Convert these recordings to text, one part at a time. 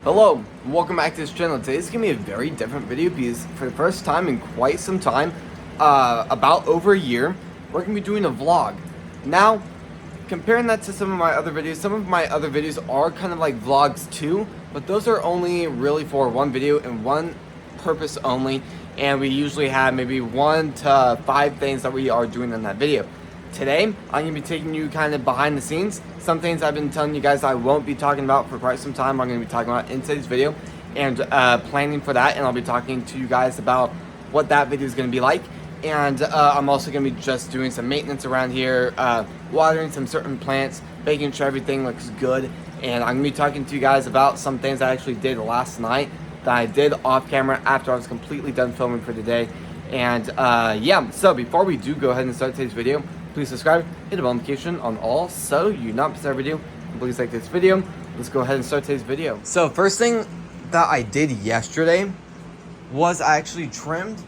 Hello, and welcome back to this channel. Today's going to be a very different video because for the first time in quite some time, about over a year, we're going to be doing a vlog. Now, comparing that to some of my other videos are kind of like vlogs too, but those are only really for one video and one purpose only, and we usually have maybe 1 to 5 things that we are doing in that video. Today, I'm going to be taking you kind of behind the scenes. Some things I've been telling you guys I won't be talking about for quite some time, I'm going to be talking about in today's video and planning for that. And I'll be talking to you guys about what that video is going to be like. And I'm also going to be just doing some maintenance around here, watering some certain plants, making sure everything looks good. And I'm going to be talking to you guys about some things I actually did last night that I did off camera after I was completely done filming for the day. And yeah, so before we do go ahead and start today's video, please subscribe, hit the bell notification on all so you not miss our video. And please like this video. Let's go ahead and start today's video. So first thing that I did yesterday was I actually trimmed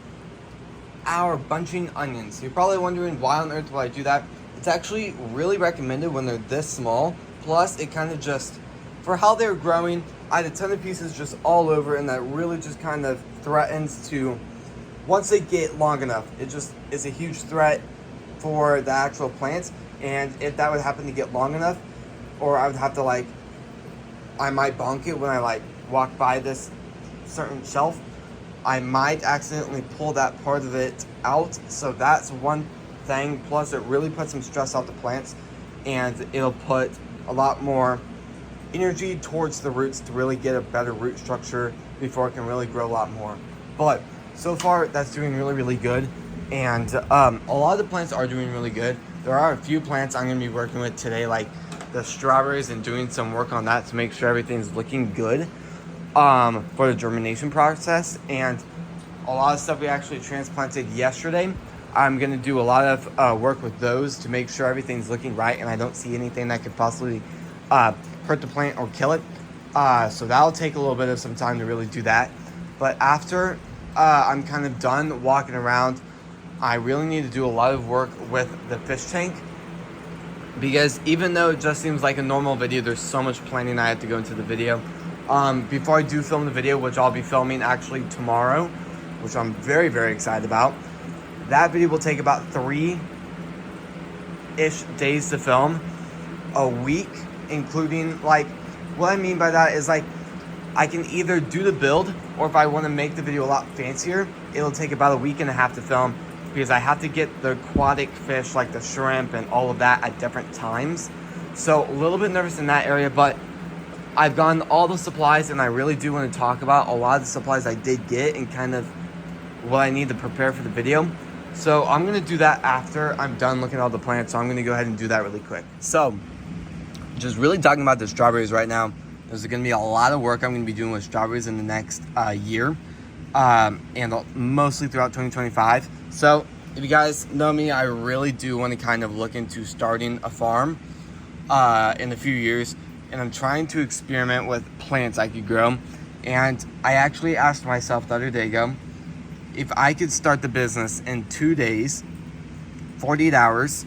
our bunching onions. You're probably wondering why on earth would I do that. It's actually really recommended when they're this small. Plus it kind of just, for how they're growing, I had a ton of pieces just all over, and that really just kind of threatens to, once they get long enough, it just is a huge threat for the actual plants. And if that would happen to get long enough, or I would have to I might bonk it when I walk by this certain shelf, I might accidentally pull that part of it out. So that's one thing. Plus it really puts some stress off the plants, and it'll put a lot more energy towards the roots to really get a better root structure before it can really grow a lot more. But so far that's doing really good. And a lot of the plants are doing really good. There are a few plants I'm going to be working with today, like the strawberries, and doing some work on that to make sure everything's looking good for the germination process. And a lot of stuff we actually transplanted yesterday, I'm going to do a lot of work with those to make sure everything's looking right and I don't see anything that could possibly hurt the plant or kill it. So that'll take a little bit of some time to really do that. But after I'm kind of done walking around, I really need to do a lot of work with the fish tank, because even though it just seems like a normal video, there's so much planning I have to go into the video. Before I do film the video, which I'll be filming actually tomorrow, which I'm very excited about, that video will take about 3-ish days to film, a week, including what I mean by that is I can either do the build, or if I want to make the video a lot fancier, it'll take about a week and a half to film, because I have to get the aquatic fish like the shrimp and all of that at different times. So a little bit nervous in that area, but I've gotten all the supplies, and I really do want to talk about a lot of the supplies I did get and kind of what I need to prepare for the video. So I'm going to do that after I'm done looking at all the plants. So I'm going to go ahead and do that really quick. So just really talking about the strawberries right now. There's going to be a lot of work I'm going to be doing with strawberries in the next year, and mostly throughout 2025. So if you guys know me, I really do want to kind of look into starting a farm in a few years, and I'm trying to experiment with plants I could grow. And I actually asked myself the other day ago, if I could start the business in 2 days, 48 hours,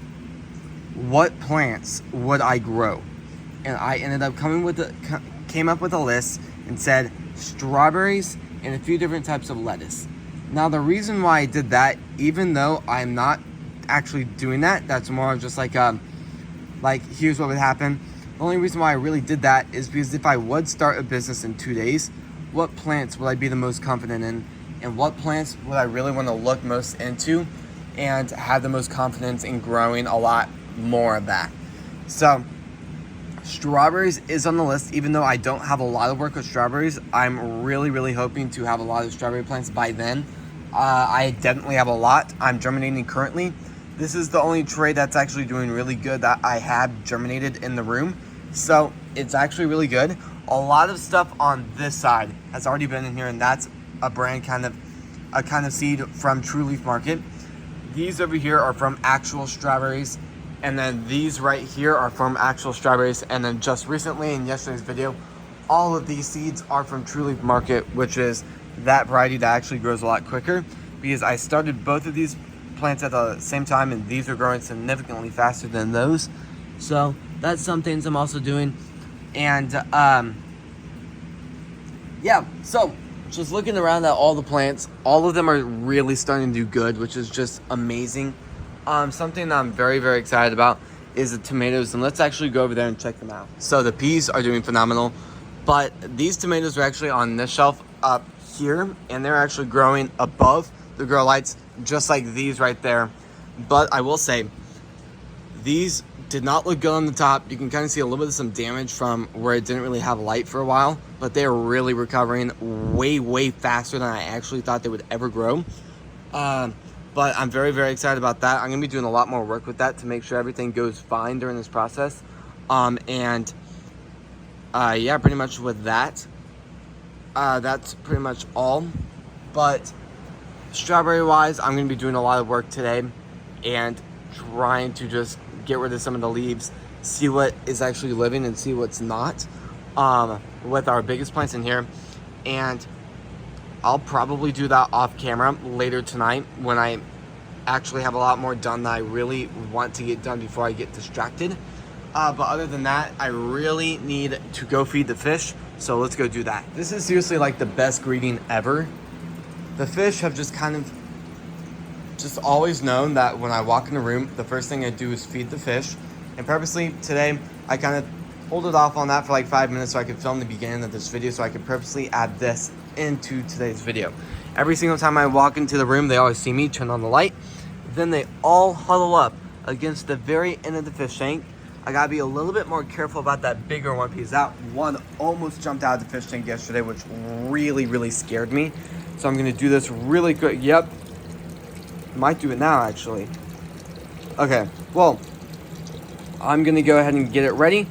what plants would I grow? And I ended up came up with a list and said strawberries and a few different types of lettuce. Now the reason why I did that, even though I'm not actually doing that, that's more of just here's what would happen. The only reason why I really did that is because if I would start a business in 2 days, what plants would I be the most confident in, and what plants would I really want to look most into and have the most confidence in growing a lot more of that. So strawberries is on the list. Even though I don't have a lot of work with strawberries, I'm really hoping to have a lot of strawberry plants by then. I definitely have a lot. I'm germinating currently. This is the only tray that's actually doing really good that I have germinated in the room. So it's actually really good. A lot of stuff on this side has already been in here, and that's a kind of seed from True Leaf Market. These over here are from actual strawberries. And then these right here are from actual strawberries. And then just recently in yesterday's video, all of these seeds are from True Leaf Market, which is that variety that actually grows a lot quicker, because I started both of these plants at the same time, and these are growing significantly faster than those. So that's some things I'm also doing. And yeah, so just looking around at all the plants, all of them are really starting to do good, which is just amazing. Something that I'm very, very excited about is the tomatoes, and let's actually go over there and check them out. So the peas are doing phenomenal, but these tomatoes are actually on this shelf up here, and they're actually growing above the grow lights, just like these right there. But I will say, these did not look good on the top. You can kind of see a little bit of some damage from where it didn't really have light for a while, but they are really recovering way, way faster than I actually thought they would ever grow. But I'm very, very excited about that. I'm gonna be doing a lot more work with that to make sure everything goes fine during this process. Yeah, pretty much with that, that's pretty much all. But strawberry wise, I'm gonna be doing a lot of work today and trying to just get rid of some of the leaves, see what is actually living and see what's not, with our biggest plants in here. And I'll probably do that off camera later tonight when I actually have a lot more done that I really want to get done before I get distracted. But other than that, I really need to go feed the fish, so let's go do that. This is seriously like the best greeting ever. The fish have just kind of just always known that when I walk in the room, the first thing I do is feed the fish. And purposely today, I kind of hold it off on that for like 5 minutes so I could film the beginning of this video, so I could purposely add this into today's video. Every single time I walk into the room, they always see me turn on the light. Then they all huddle up against the very end of the fish tank. I gotta be a little bit more careful about that bigger one because that one almost jumped out of the fish tank yesterday, which really, really scared me. So I'm gonna do this really quick. Yep. Might do it now, actually. Okay, well, I'm gonna go ahead and get it ready.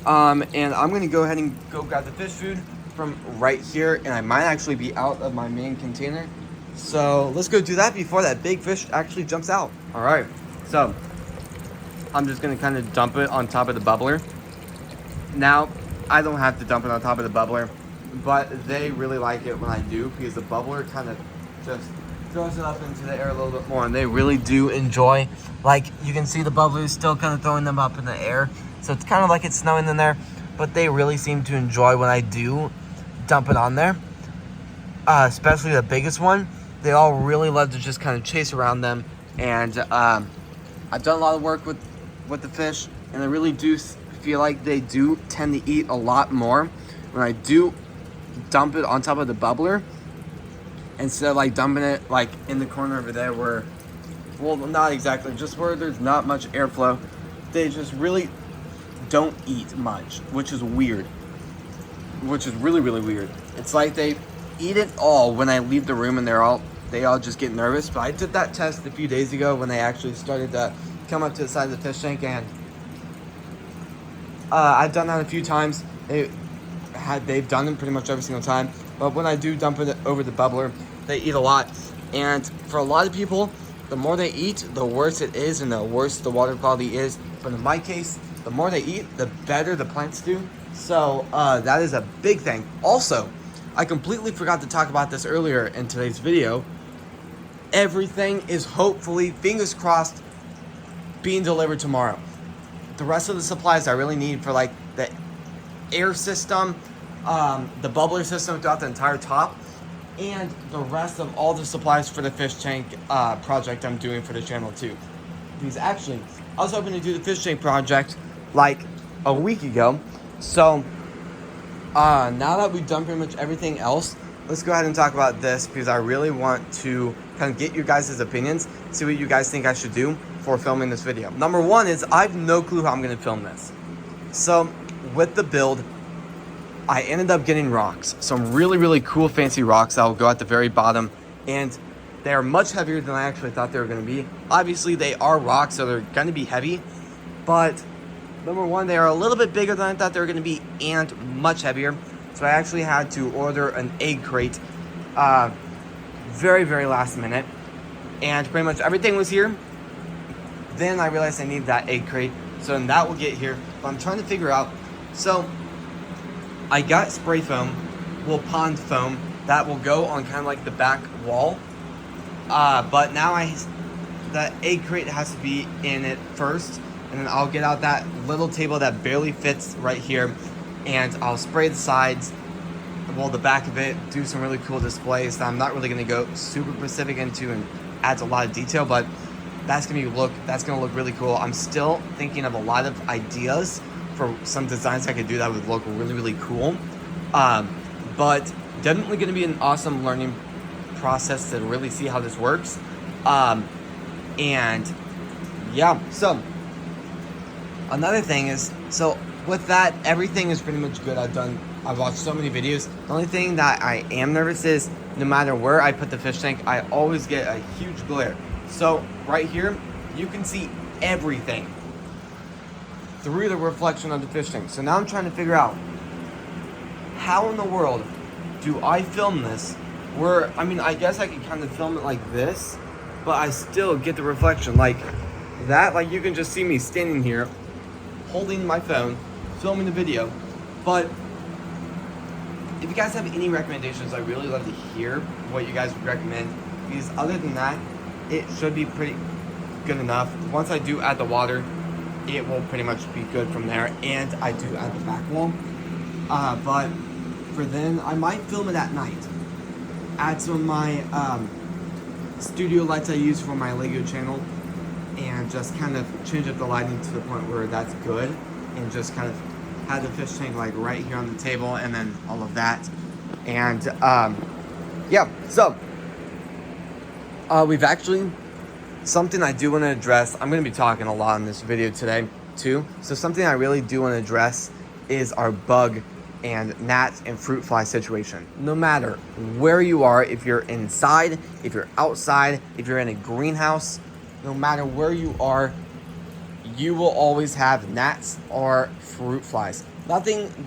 And I'm gonna go ahead and go grab the fish food from right here, and I might actually be out of my main container. So let's go do that before that big fish actually jumps out. All right, so I'm just gonna kind of dump it on top of the bubbler. Now, I don't have to dump it on top of the bubbler, but they really like it when I do because the bubbler kind of just throws it up into the air a little bit more, and they really do enjoy. Like, you can see the bubbler is still kind of throwing them up in the air, so it's kind of like it's snowing in there, but they really seem to enjoy when I do dump it on there. Especially the biggest one, they all really love to just kind of chase around them. And I've done a lot of work with the fish, and I really do feel like they do tend to eat a lot more when I do dump it on top of the bubbler, instead of like dumping it like in the corner over there where, well, not exactly, just where there's not much airflow. They just really don't eat much, which is weird, which is really, really weird. It's like they eat it all when I leave the room, and they all just get nervous. But I did that test a few days ago when they actually started to come up to the side of the fish tank, and I've done that a few times. They've done it pretty much every single time. But when I do dump it over the bubbler, they eat a lot. And for a lot of people, the more they eat, the worse it is, and the worse the water quality is. But in my case, the more they eat, the better the plants do. So that is a big thing. Also, I completely forgot to talk about this earlier in today's video. Everything is hopefully, fingers crossed, being delivered tomorrow. The rest of the supplies I really need for like the air system, the bubbler system throughout the entire top, and the rest of all the supplies for the fish tank project I'm doing for the channel too. Because actually, I was hoping to do the fish tank project like a week ago. So now that we've done pretty much everything else, let's go ahead and talk about this, because I really want to kind of get your guys' opinions, see what you guys think I should do for filming this video. Number one is I have no clue how I'm going to film this. So with the build, I ended up getting rocks, some really, really cool fancy rocks that will go at the very bottom, and they are much heavier than I actually thought they were going to be. Obviously they are rocks, so they're going to be heavy, but number one, they are a little bit bigger than I thought they were going to be and much heavier. So I actually had to order an egg crate very, very last minute, and pretty much everything was here. Then I realized I need that egg crate, so then that will get here. But I'm trying to figure out, so I got spray foam, pond foam, that will go on kind of like the back wall. But now the egg crate has to be in it first, and then I'll get out that little table that barely fits right here, and I'll spray the sides, well, the back of it, do some really cool displays that I'm not really going to go super specific into and adds a lot of detail, but that's going to look really cool. I'm still thinking of a lot of ideas for some designs I could do that would look really, really cool. But definitely going to be an awesome learning process to really see how this works. And yeah, so another thing is, so with that, everything is pretty much good. I've watched so many videos. The only thing that I am nervous is no matter where I put the fish tank, I always get a huge glare. So right here, you can see everything through the reflection of the fish tank. So now I'm trying to figure out how in the world do I film this where, I mean, I guess I could kind of film it like this, but I still get the reflection like that. Like you can just see me standing here holding my phone, filming the video. But if you guys have any recommendations, I'd really love to hear what you guys would recommend, because other than that, it should be pretty good enough. Once I do add the water, it will pretty much be good from there, and I do add the back wall. But for then, I might film it at night. Add some of my studio lights I use for my Lego channel, and just kind of change up the lighting to the point where that's good, and just kind of have the fish tank like right here on the table, and then all of that. And yeah, so we've actually, something I do want to address, I'm going to be talking a lot in this video today too, so something I really do want to address is our bug and gnats and fruit fly situation. No matter where you are, if you're inside, if you're outside, if you're in a greenhouse, no matter where you are, you will always have gnats or fruit flies.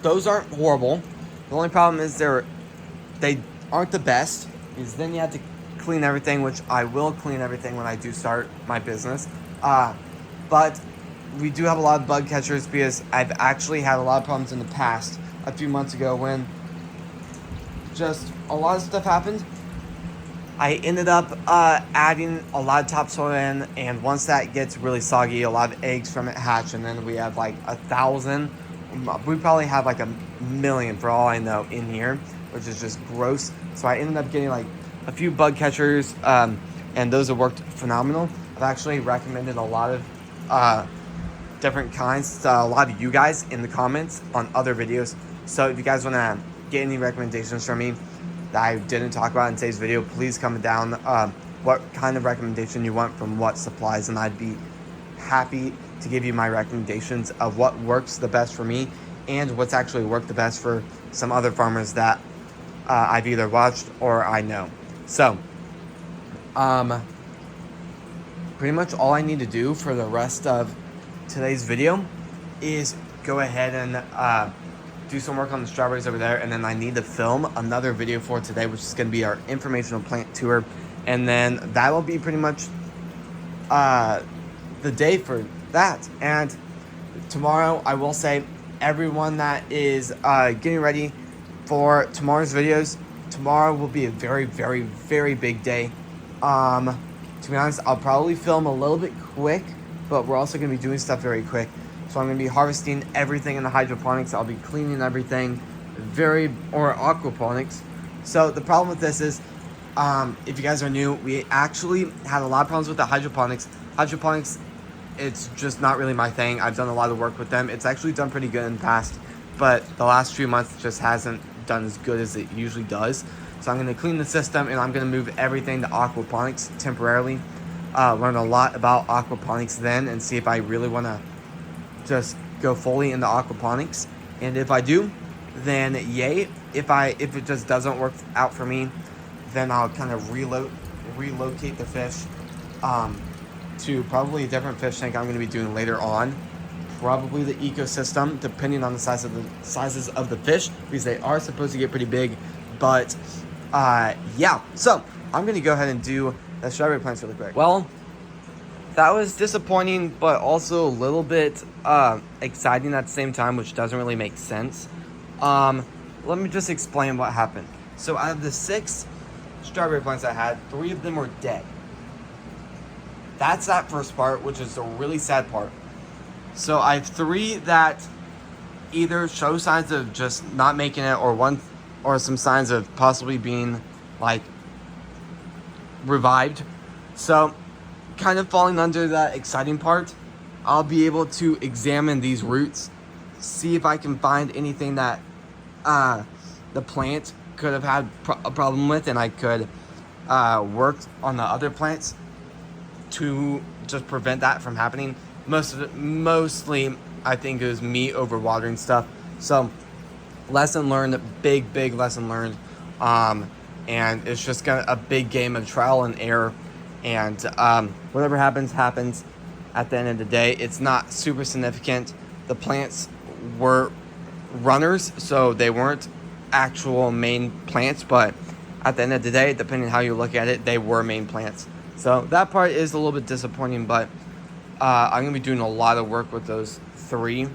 Those aren't horrible. The only problem is they aren't the best, because then you have to clean everything, which I will clean everything when I do start my business. But we do have a lot of bug catchers, because I've actually had a lot of problems in the past, a few months ago, when just a lot of stuff happened. I ended up adding a lot of topsoil in, and once that gets really soggy, a lot of eggs from it hatch, and then we have like 1,000. We probably have like 1,000,000 for all I know in here, which is just gross. So I ended up getting like a few bug catchers, and those have worked phenomenal. I've actually recommended a lot of different kinds to a lot of you guys in the comments on other videos. So if you guys want to get any recommendations from me that I didn't talk about in today's video, please comment down what kind of recommendation you want from what supplies, and I'd be happy to give you my recommendations of what works the best for me and what's actually worked the best for some other farmers that I've either watched or I know. So pretty much all I need to do for the rest of today's video is go ahead and do some work on the strawberries over there, and then I need to film another video for today, which is going to be our informational plant tour, and then that will be pretty much the day for that. And tomorrow, I will say, everyone that is getting ready for tomorrow's videos, tomorrow will be a very, very, very big day. To be honest, I'll probably film a little bit quick, but we're also going to be doing stuff very quick. So I'm going to be harvesting everything in the hydroponics. I'll be cleaning everything, or aquaponics. So the problem with this is, if you guys are new, we actually had a lot of problems with the hydroponics. Hydroponics, it's just not really my thing. I've done a lot of work with them. It's actually done pretty good in the past, but the last few months just hasn't done as good as it usually does. So I'm going to clean the system, and I'm going to move everything to aquaponics temporarily. Learn a lot about aquaponics then, and see if I really want to just go fully into aquaponics. And if I do, then yay. If it just doesn't work out for me, then I'll kind of relocate the fish to probably a different fish tank I'm going to be doing later on. Probably the ecosystem, depending on the sizes of the fish, because they are supposed to get pretty big. But yeah, so I'm going to go ahead and do the strawberry plants really quick. Well, that was disappointing, but also a little bit exciting at the same time, which doesn't really make sense. Let me just explain what happened. So out of the 6 strawberry plants I had, 3 of them were dead. That's that first part, which is the really sad part. So I have 3 that either show signs of just not making it, or one or some signs of possibly being like revived. So kind of falling under that exciting part, I'll be able to examine these roots, see if I can find anything that the plant could have had a problem with, and I could work on the other plants to just prevent that from happening. Mostly I think it was me overwatering stuff. So lesson learned, big lesson learned. And it's just a big game of trial and error, and whatever happens at the end of the day. It's not super significant. The plants were runners, so they weren't actual main plants, but at the end of the day, depending on how you look at it, they were main plants. So that part is a little bit disappointing, but I'm going to be doing a lot of work with those 3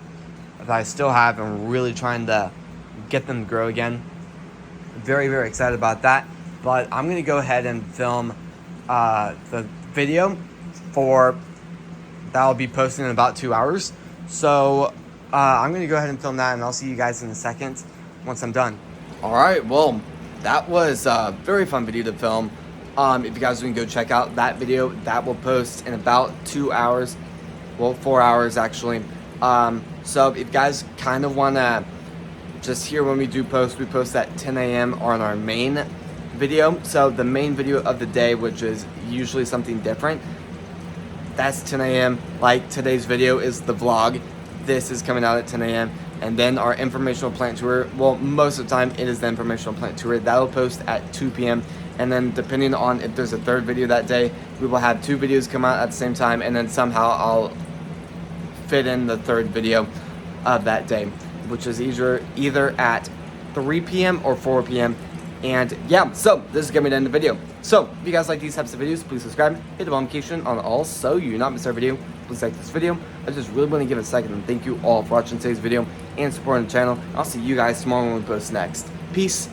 that I still have and really trying to get them to grow again. Very excited about that. But I'm going to go ahead and film the video that'll be posted in about 2 hours. So I'm going to go ahead and film that, and I'll see you guys in a second once I'm done. Alright, well, that was a very fun video to film. If you guys want to go check out that video, that will post in about 2 hours. Well, 4 hours actually. So if you guys kind of want to just hear when we post at 10 a.m. on our main video. So the main video of the day, which is usually something different, that's 10 a.m. Like today's video is the vlog. This is coming out at 10 a.m. And then our informational plant tour, well, most of the time it is the informational plant tour. That'll post at 2 p.m. And then depending on if there's a third video that day, we will have 2 videos come out at the same time, and then somehow I'll fit in the third video of that day, which is either at 3 p.m. or 4 p.m. And yeah, so this is going to be the end of the video. So if you guys like these types of videos, please subscribe, hit the notification on all so you do not miss our video. Please like this video. I just really want to give a second and thank you all for watching today's video and supporting the channel. I'll see you guys tomorrow when we post next. Peace.